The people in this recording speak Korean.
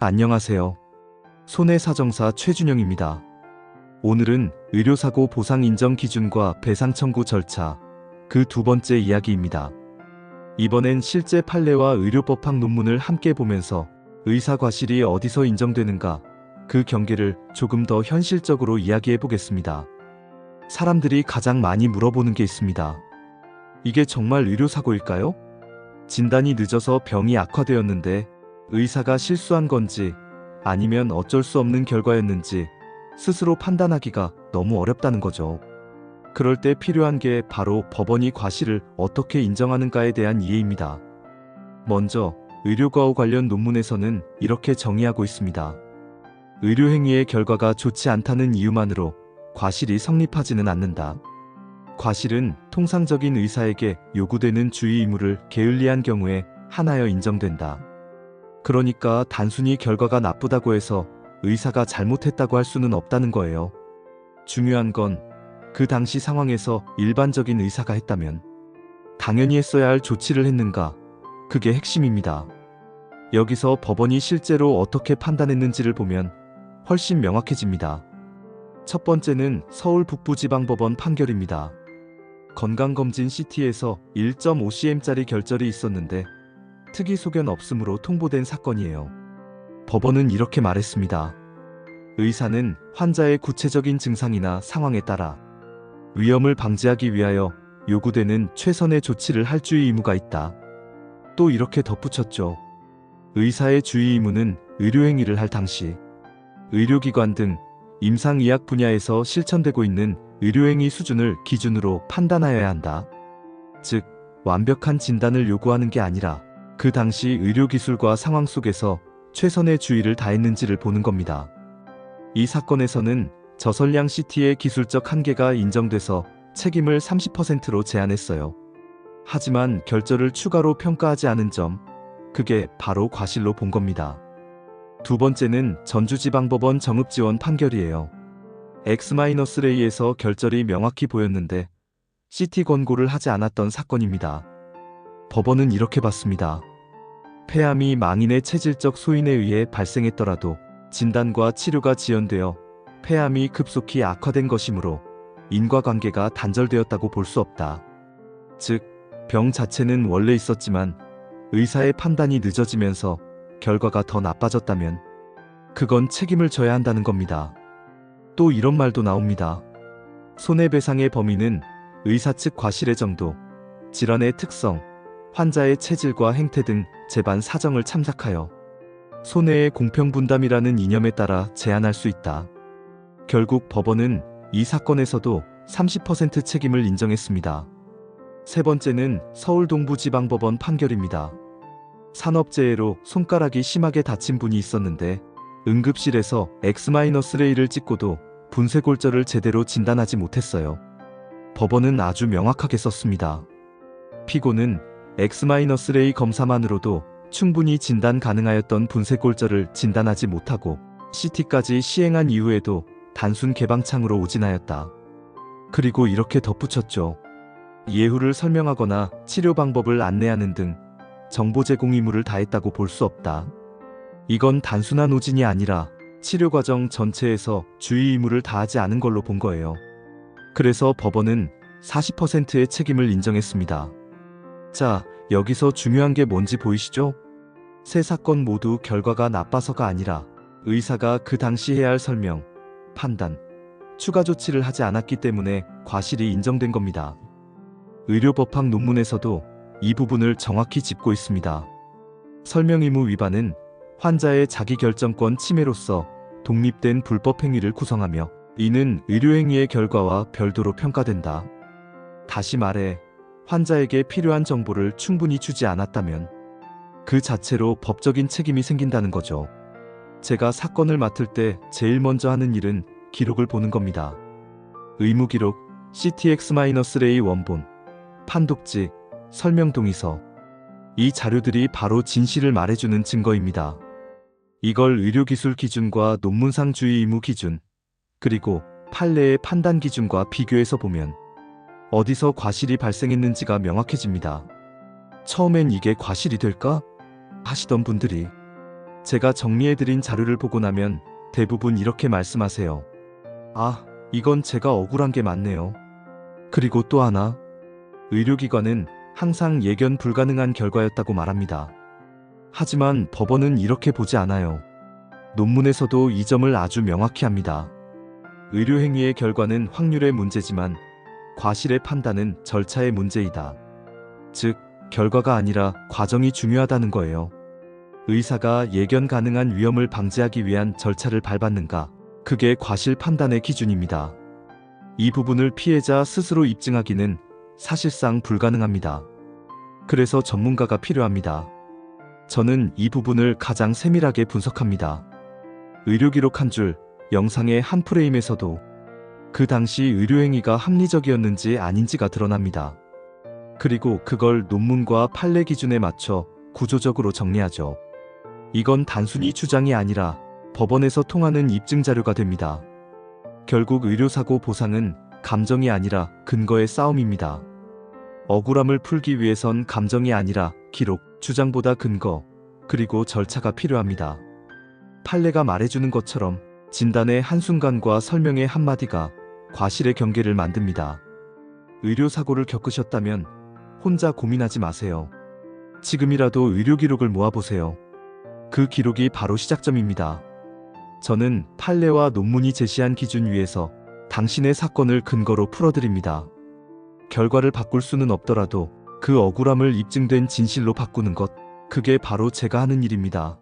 안녕하세요. 손해사정사 최준영입니다. 오늘은 의료사고 보상 인정 기준과 배상 청구 절차, 그 두 번째 이야기입니다. 이번엔 실제 판례와 의료법학 논문을 함께 보면서 의사 과실이 어디서 인정되는가, 그 경계를 조금 더 현실적으로 이야기해 보겠습니다. 사람들이 가장 많이 물어보는 게 있습니다. 이게 정말 의료사고일까요? 진단이 늦어서 병이 악화되었는데 의사가 실수한 건지 아니면 어쩔 수 없는 결과였는지 스스로 판단하기가 너무 어렵다는 거죠. 그럴 때 필요한 게 바로 법원이 과실을 어떻게 인정하는가에 대한 이해입니다. 먼저 의료과호 관련 논문에서는 이렇게 정의하고 있습니다. 의료행위의 결과가 좋지 않다는 이유만으로 과실이 성립하지는 않는다. 과실은 통상적인 의사에게 요구되는 주의 의무를 게을리한 경우에 한하여 인정된다. 그러니까 단순히 결과가 나쁘다고 해서 의사가 잘못했다고 할 수는 없다는 거예요. 중요한 건 그 당시 상황에서 일반적인 의사가 했다면 당연히 했어야 할 조치를 했는가, 그게 핵심입니다. 여기서 법원이 실제로 어떻게 판단했는지를 보면 훨씬 명확해집니다. 첫 번째는 서울 북부지방법원 판결입니다. 건강검진 CT에서 1.5cm짜리 결절이 있었는데 특이 소견 없음으로 통보된 사건이에요. 법원은 이렇게 말했습니다. 의사는 환자의 구체적인 증상이나 상황에 따라 위험을 방지하기 위하여 요구되는 최선의 조치를 할 주의 의무가 있다. 또 이렇게 덧붙였죠. 의사의 주의 의무는 의료행위를 할 당시 의료기관 등 임상의학 분야에서 실천되고 있는 의료행위 수준을 기준으로 판단하여야 한다. 즉, 완벽한 진단을 요구하는 게 아니라 그 당시 의료기술과 상황 속에서 최선의 주의를 다했는지를 보는 겁니다. 이 사건에서는 저설량 CT의 기술적 한계가 인정돼서 책임을 30%로 제한했어요. 하지만 결절을 추가로 평가하지 않은 점, 그게 바로 과실로 본 겁니다. 두 번째는 전주지방법원 정읍지원 판결이에요. X-레이에서 결절이 명확히 보였는데 CT 권고를 하지 않았던 사건입니다. 법원은 이렇게 봤습니다. 폐암이 망인의 체질적 소인에 의해 발생했더라도 진단과 치료가 지연되어 폐암이 급속히 악화된 것이므로 인과관계가 단절되었다고 볼 수 없다. 즉, 병 자체는 원래 있었지만 의사의 판단이 늦어지면서 결과가 더 나빠졌다면 그건 책임을 져야 한다는 겁니다. 또 이런 말도 나옵니다. 손해배상의 범위는 의사 측 과실의 정도, 질환의 특성, 환자의 체질과 행태 등 재반 사정을 참작하여 손해의 공평분담이라는 이념에 따라 제한할 수 있다. 결국 법원은 이 사건에서도 30% 책임을 인정했습니다. 세 번째는 서울 동부지방법원 판결입니다. 산업재해로 손가락이 심하게 다친 분이 있었는데 응급실에서 X-레이를 찍고도 분쇄골절을 제대로 진단하지 못했어요. 법원은 아주 명확하게 썼습니다. 피고는 X-레이 검사만으로도 충분히 진단 가능하였던 분쇄골절을 진단하지 못하고 CT까지 시행한 이후에도 단순 개방창으로 오진하였다. 그리고 이렇게 덧붙였죠. 예후를 설명하거나 치료 방법을 안내하는 등 정보 제공 의무를 다했다고 볼 수 없다. 이건 단순한 오진이 아니라 치료 과정 전체에서 주의 의무를 다하지 않은 걸로 본 거예요. 그래서 법원은 40%의 책임을 인정했습니다. 자, 여기서 중요한 게 뭔지 보이시죠? 세 사건 모두 결과가 나빠서가 아니라 의사가 그 당시 해야 할 설명, 판단, 추가 조치를 하지 않았기 때문에 과실이 인정된 겁니다. 의료법학 논문에서도 이 부분을 정확히 짚고 있습니다. 설명 의무 위반은 환자의 자기결정권 침해로서 독립된 불법 행위를 구성하며 이는 의료행위의 결과와 별도로 평가된다. 다시 말해 환자에게 필요한 정보를 충분히 주지 않았다면 그 자체로 법적인 책임이 생긴다는 거죠. 제가 사건을 맡을 때 제일 먼저 하는 일은 기록을 보는 겁니다. 의무기록, CTX-레이 원본, 판독지, 설명동의서. 이 자료들이 바로 진실을 말해주는 증거입니다. 이걸 의료기술 기준과 논문상 주의 의무 기준, 그리고 판례의 판단 기준과 비교해서 보면 어디서 과실이 발생했는지가 명확해집니다. 처음엔 이게 과실이 될까? 하시던 분들이 제가 정리해드린 자료를 보고 나면 대부분 이렇게 말씀하세요. 아, 이건 제가 억울한 게 맞네요. 그리고 또 하나, 의료기관은 항상 예견 불가능한 결과였다고 말합니다. 하지만 법원은 이렇게 보지 않아요. 논문에서도 이 점을 아주 명확히 합니다. 의료행위의 결과는 확률의 문제지만 과실의 판단은 절차의 문제이다. 즉, 결과가 아니라 과정이 중요하다는 거예요. 의사가 예견 가능한 위험을 방지하기 위한 절차를 밟았는가, 그게 과실 판단의 기준입니다. 이 부분을 피해자 스스로 입증하기는 사실상 불가능합니다. 그래서 전문가가 필요합니다. 저는 이 부분을 가장 세밀하게 분석합니다. 의료기록 한 줄, 영상의 한 프레임에서도 그 당시 의료행위가 합리적이었는지 아닌지가 드러납니다. 그리고 그걸 논문과 판례 기준에 맞춰 구조적으로 정리하죠. 이건 단순히 주장이 아니라 법원에서 통하는 입증 자료가 됩니다. 결국 의료사고 보상은 감정이 아니라 근거의 싸움입니다. 억울함을 풀기 위해선 감정이 아니라 기록, 주장보다 근거, 그리고 절차가 필요합니다. 판례가 말해주는 것처럼 진단의 한순간과 설명의 한마디가 과실의 경계를 만듭니다. 의료사고를 겪으셨다면 혼자 고민하지 마세요. 지금이라도 의료기록을 모아보세요. 그 기록이 바로 시작점입니다. 저는 판례와 논문이 제시한 기준 위에서 당신의 사건을 근거로 풀어드립니다. 결과를 바꿀 수는 없더라도 그 억울함을 입증된 진실로 바꾸는 것, 그게 바로 제가 하는 일입니다.